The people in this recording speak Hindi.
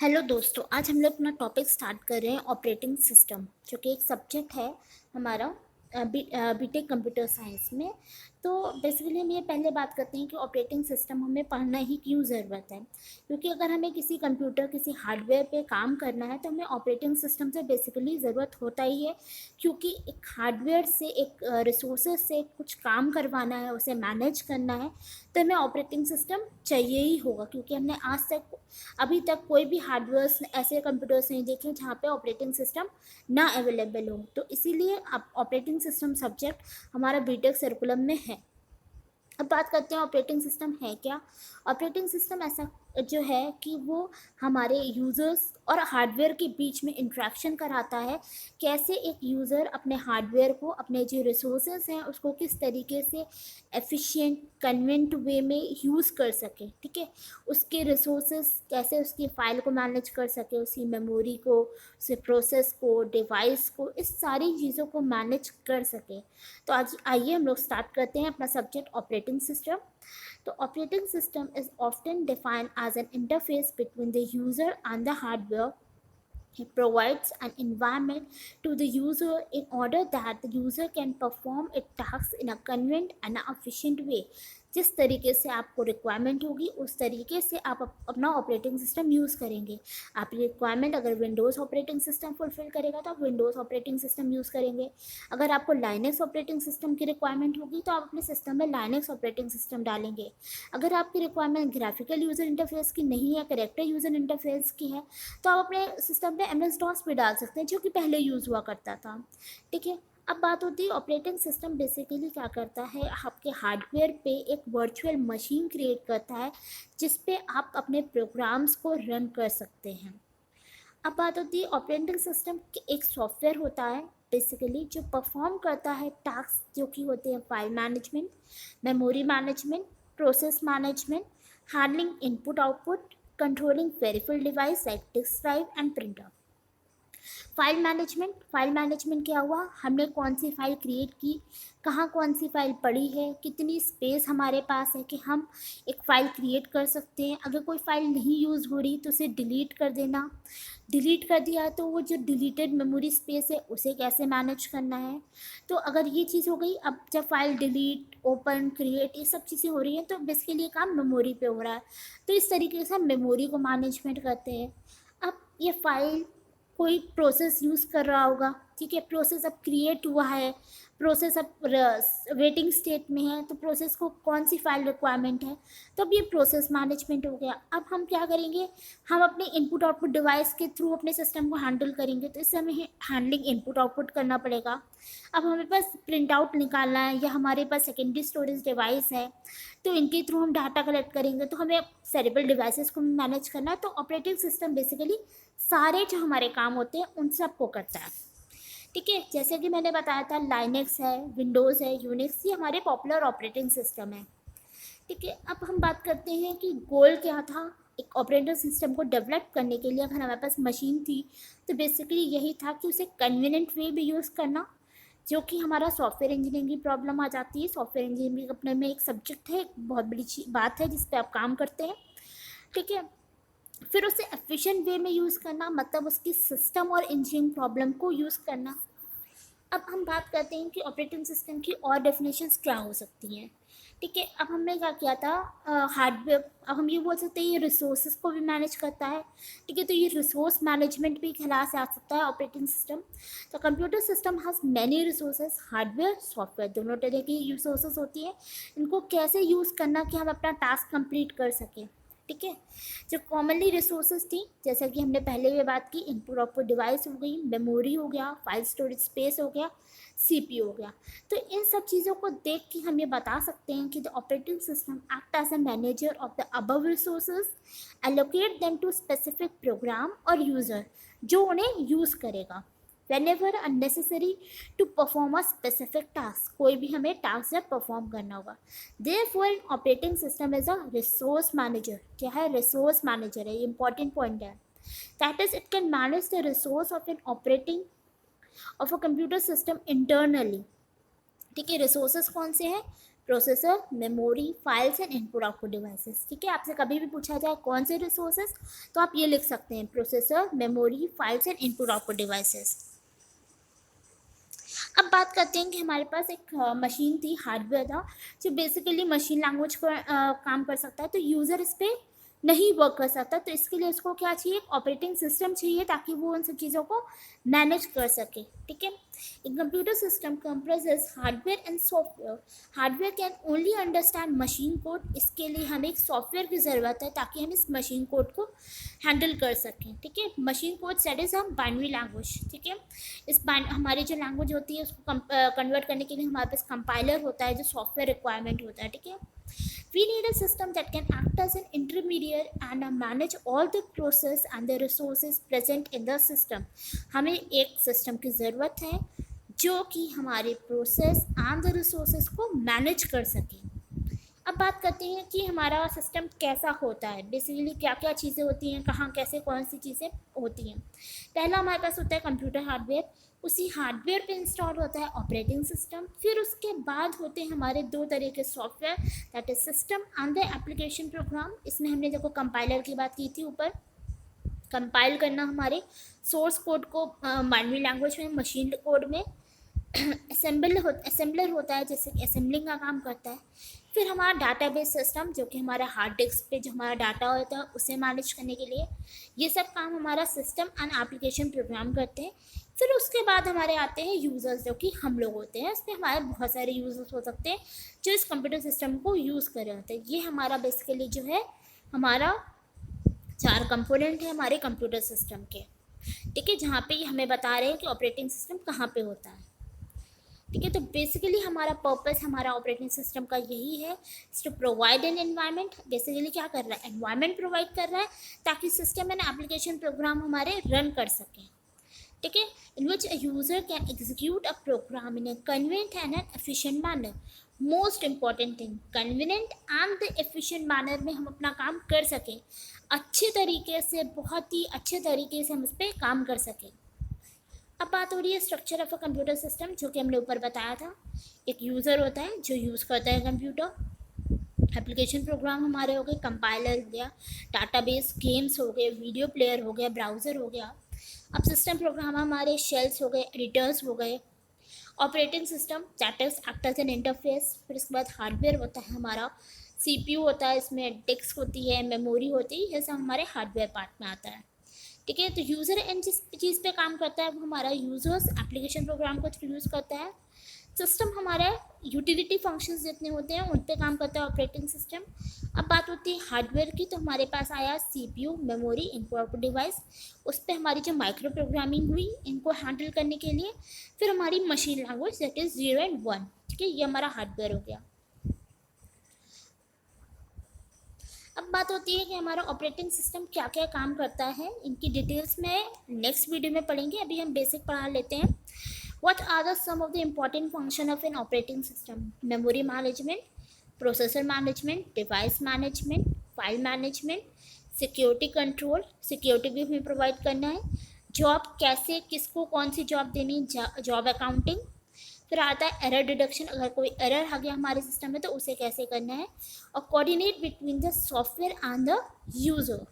हेलो दोस्तों, आज हम लोग अपना टॉपिक स्टार्ट कर रहे हैं ऑपरेटिंग सिस्टम, जो कि एक सब्जेक्ट है हमारा बीटेक कंप्यूटर साइंस में। तो बेसिकली हम ये पहले बात करते हैं कि ऑपरेटिंग सिस्टम हमें पढ़ना ही क्यों ज़रूरत है। क्योंकि अगर हमें किसी कंप्यूटर किसी हार्डवेयर पे काम करना है तो हमें ऑपरेटिंग सिस्टम से बेसिकली ज़रूरत होता ही है। क्योंकि एक हार्डवेयर से एक रिसोर्सेज से कुछ काम करवाना है, उसे मैनेज करना है, तो हमें ऑपरेटिंग सिस्टम चाहिए ही होगा। क्योंकि हमने आज तक अभी तक कोई भी हार्डवेयर ऐसे कंप्यूटर्स नहीं देखे जहाँ पे ऑपरेटिंग सिस्टम ना अवेलेबल हो। तो इसीलिए अब ऑपरेटिंग सिस्टम सब्जेक्ट हमारा बीटेक सर्कुलम में है। अब बात करते हैं ऑपरेटिंग सिस्टम है क्या। ऑपरेटिंग सिस्टम ऐसा जो है कि वो हमारे यूज़र्स और हार्डवेयर के बीच में इंट्रैक्शन कराता है। कैसे एक यूज़र अपने हार्डवेयर को, अपने जो रिसोर्सेज हैं उसको किस तरीके से एफिशिएंट कन्वेंट वे में यूज़ कर सके। ठीक है, उसके रिसोर्सेज कैसे उसकी फ़ाइल को मैनेज कर सके, उसकी मेमोरी को, उसके प्रोसेस को, डिवाइस को, इस सारी चीज़ों को मैनेज कर सके। तो आज आइए हम लोग स्टार्ट करते हैं अपना सब्जेक्ट ऑपरेटिंग सिस्टम। तो operating system is often defined as an interface between the user and the hardware. It provides an environment to the user in order that the user can perform its tasks in a convenient and efficient way. जिस तरीके से आपको रिक्वायरमेंट होगी उस तरीके से आप अपना ऑपरेटिंग सिस्टम यूज़ करेंगे। आप रिक्वायरमेंट अगर विंडोज़ ऑपरेटिंग सिस्टम फुलफिल करेगा तो आप विंडोज़ ऑपरेटिंग सिस्टम यूज़ करेंगे। अगर आपको लाइनेक्स ऑपरेटिंग सिस्टम की रिक्वायरमेंट होगी तो आप अपने सिस्टम में लाइनेक्स ऑपरेटिंग सिस्टम डालेंगे। अगर आपकी रिक्वायरमेंट ग्राफिकल यूज़र इंटरफेस की नहीं है, करेक्टर यूज़र इंटरफेस की है, तो आप अपने सिस्टम पे एम एस डॉस भी डाल सकते हैं, जो कि पहले यूज़ हुआ करता था। ठीक है, अब बात होती है ऑपरेटिंग सिस्टम बेसिकली क्या करता है, आपके हार्डवेयर पे एक वर्चुअल मशीन क्रिएट करता है जिस पे आप अपने प्रोग्राम्स को रन कर सकते हैं। अब बात होती है ऑपरेटिंग सिस्टम एक सॉफ्टवेयर होता है बेसिकली जो परफॉर्म करता है टास्क जो कि होते हैं file management, memory management, process management, handling input output, controlling verified device like disk drive and printer. File management क्या हुआ, हमने कौन सी फाइल क्रिएट की, कहाँ कौन सी फाइल पड़ी है, कितनी स्पेस हमारे पास है कि हम एक फ़ाइल क्रिएट कर सकते हैं। अगर कोई फ़ाइल नहीं यूज़ हो रही तो उसे डिलीट कर देना। डिलीट कर दिया तो वो जो डिलीटेड मेमोरी स्पेस है उसे कैसे मैनेज करना है। तो अगर ये चीज़ हो गई, अब जब फाइल डिलीट, ओपन, क्रिएट ये सब चीज़ें हो रही हैं तो बेसिकली ये काम मेमोरी पे हो रहा है। तो इस तरीके से हम मेमोरी को मैनेजमेंट करते हैं। अब ये फाइल कोई प्रोसेस यूज़ कर रहा होगा, ठीक है, प्रोसेस अब क्रिएट हुआ है, प्रोसेस अब वेटिंग स्टेट में है, तो प्रोसेस को कौन सी फाइल रिक्वायरमेंट है, तो अब ये प्रोसेस मैनेजमेंट हो गया। अब हम क्या करेंगे, हम अपने इनपुट आउटपुट डिवाइस के थ्रू अपने सिस्टम को हैंडल करेंगे, तो इससे हमें हैंडलिंग इनपुट आउटपुट करना पड़ेगा। अब हमें पास प्रिंट आउट निकालना है या हमारे पास सेकेंडरी स्टोरेज डिवाइस है, तो इनके थ्रू हम डाटा कलेक्ट करेंगे, तो हमें सेरेबल डिवाइसेस को मैनेज करना है। तो ऑपरेटिंग सिस्टम बेसिकली सारे जो हमारे काम होते हैं उन सब को करता है। ठीक है, जैसे कि मैंने बताया था लाइनेक्स है, विंडोज़ है, यूनिक्स, ये हमारे पॉपुलर ऑपरेटिंग सिस्टम है। ठीक है, अब हम बात करते हैं कि गोल क्या था एक ऑपरेटिंग सिस्टम को डेवलप करने के लिए। अगर हमारे पास मशीन थी तो बेसिकली यही था कि उसे कन्वीनियंट वे भी यूज़ करना, जो कि हमारा सॉफ्टवेयर इंजीनियरिंग की प्रॉब्लम आ जाती है। सॉफ्टवेयर इंजीनियरिंग अपने में एक सब्जेक्ट है, एक बहुत बड़ी बात है जिस पे आप काम करते हैं। ठीक है, फिर उसे एफिशिएंट वे में यूज़ करना, मतलब उसकी सिस्टम और इंजीनियरिंग प्रॉब्लम को यूज़ करना। अब हम बात करते हैं कि ऑपरेटिंग सिस्टम की और डेफिनेशंस क्या हो सकती हैं। ठीक है, अब हमने क्या किया था, हार्डवेयर, अब हम ये बोल सकते हैं ये रिसोर्सेज को भी मैनेज करता है। ठीक है, तो ये रिसोर्स मैनेजमेंट भी ख्याल से आ सकता है ऑपरेटिंग सिस्टम। तो computer system has many resources, hardware software दोनों तरह की रिसोर्सेज होती है। इनको कैसे यूज़ करना कि हम अपना टास्क कंप्लीट कर सकें। ठीक है, जो कॉमनली रिसोर्सेज थी जैसा कि हमने पहले भी बात की, इनपुट आउटपुट डिवाइस हो गई, मेमोरी हो गया, फाइल स्टोरेज स्पेस हो गया, सीपीयू हो गया। तो इन सब चीज़ों को देख के हम ये बता सकते हैं कि the operating system act as a manager of the above resources, allocate them to specific program और यूज़र जो उन्हें यूज़ करेगा whenever unnecessary to perform a specific task। कोई भी हमें टास्क जब परफॉर्म करना होगा। therefore an operating system is a resource manager। क्या है, रिसोर्स मैनेजर है, ये इंपॉर्टेंट पॉइंट है। That is it can manage the resource of an operating of a computer system internally. ठीक है, रिसोर्सेज कौन से हैं, processor, memory, files and input output devices. ठीक है, आपसे कभी भी पूछा जाए कौन से रिसोर्सेज, तो आप ये लिख सकते हैं, processor, memory, files and input output devices. अब बात करते हैं कि हमारे पास एक मशीन थी, हार्डवेयर था, जो बेसिकली मशीन लैंग्वेज पर काम कर सकता है, तो यूज़र इस पर नहीं वर्क कर सकता, तो इसके लिए उसको क्या चाहिए, एक ऑपरेटिंग सिस्टम चाहिए ताकि वो उन सब चीज़ों को मैनेज कर सके। ठीक है, एक computer system compresses hardware and software. Hardware can only understand machine code, इसके लिए हमें एक सॉफ्टवेयर की ज़रूरत है ताकि हम इस मशीन कोड को हैंडल कर सकें। ठीक है, मशीन कोड सेट इज़ हम बाइनरी लैंग्वेज। ठीक है, हमारी जो लैंग्वेज होती है उसको कन्वर्ट करने के लिए हमारे पास कंपाइलर होता है, जो सॉफ्टवेयर रिक्वायरमेंट होता है। ठीक है, we need a system that can act as an intermediary and manage all the process and the resources present in the system। हमें एक सिस्टम की ज़रूरत है जो कि हमारे प्रोसेस एंड द रिसोर्सेज को मैनेज कर सके। अब बात करते हैं कि हमारा सिस्टम कैसा होता है, बेसिकली क्या क्या चीज़ें होती हैं, कहाँ कैसे कौन सी चीज़ें होती हैं। पहला हमारे पास होता है कंप्यूटर हार्डवेयर, उसी हार्डवेयर पे इंस्टॉल होता है ऑपरेटिंग सिस्टम। फिर उसके बाद होते हैं हमारे दो तरह के software, that is system and the application program. इसमें हमने देखो कंपाइलर की बात की थी ऊपर, कंपाइल करना हमारे सोर्स कोड को बाइनरी लैंग्वेज में, मशीन कोड में असेंबलर होता है, जैसे असेंबलिंग का काम करता है। फिर हमारा डाटाबेस सिस्टम, जो कि हमारा हार्ड डिस्क पे जो हमारा डाटा होता है उसे मैनेज करने के लिए, ये सब काम हमारा सिस्टम एंड एप्लीकेशन प्रोग्राम करते हैं। फिर उसके बाद हमारे आते हैं यूज़र्स, जो कि हम लोग होते हैं। इसमें हमारे बहुत सारे यूज़र्स हो सकते हैं जो इस कंप्यूटर सिस्टम को यूज़ कर रहे होते हैं। ये हमारा बेसिकली जो है हमारा 4 कंपोनेंट है हमारे कंप्यूटर सिस्टम के। ठीक है, जहाँ पे हमें बता रहे हैं कि ऑपरेटिंग सिस्टम कहाँ पे होता है। ठीक है, तो बेसिकली हमारा पर्पस हमारा ऑपरेटिंग सिस्टम का यही है, to provide an environment. Basically क्या कर रहा है, एनवायरनमेंट प्रोवाइड कर रहा है ताकि सिस्टम एंड एप्लीकेशन प्रोग्राम हमारे रन कर सकें। ठीक है, in which a user can execute a program in a convenient and an efficient manner. Most important thing, convenient and the efficient manner में हम अपना काम कर सकें, अच्छे तरीके से, बहुत ही अच्छे तरीके से हम इस पर काम कर सकें। अब बात हो रही है structure of a computer system, जो कि हमने ऊपर बताया था। एक यूज़र होता है जो यूज़ करता है कंप्यूटर, एप्लीकेशन प्रोग्राम हमारे हो गए, कंपाइलर हो गया, डाटाबेस, गेम्स हो गए, वीडियो प्लेयर हो गया, ब्राउज़र हो गया। अब सिस्टम प्रोग्राम हमारे शेल्स हो गए, एडिटर्स हो गए, operating system that is act as an interface. फिर इसके बाद हार्डवेयर होता है हमारा, सीपीयू होता है, इसमें डिस्क होती है, मेमोरी होती है, ये सब हमारे हार्डवेयर पार्ट में आता है। ठीक है, तो यूज़र इन जिस चीज़ पे काम करता है वो हमारा यूज़र्स एप्लीकेशन प्रोग्राम को थ्रू यूज़ करता है। सिस्टम हमारे यूटिलिटी फंक्शंस जितने होते हैं उन पे काम करता है ऑपरेटिंग सिस्टम। अब बात होती है हार्डवेयर की, तो हमारे पास आया CPU, memory, input output device, उस पर हमारी जो माइक्रो प्रोग्रामिंग हुई इनको हैंडल करने के लिए। फिर हमारी machine language that is 0 and 1। ठीक है, ये हमारा हार्डवेयर हो गया। अब बात होती है कि हमारा ऑपरेटिंग सिस्टम क्या क्या काम करता है, इनकी डिटेल्स में नेक्स्ट वीडियो में पढ़ेंगे। अभी हम बेसिक पढ़ा लेते हैं। What are the some of the important function of an operating system? Memory management, processor management, device management, file management, security control, security भी हमें प्रोवाइड करना है, जॉब कैसे किसको कौन सी जॉब देनी, जॉब अकाउंटिंग। फिर आता है एरर डिडक्शन, अगर कोई एरर आ गया हमारे सिस्टम में तो उसे कैसे करना है, और coordinate between the software and the user.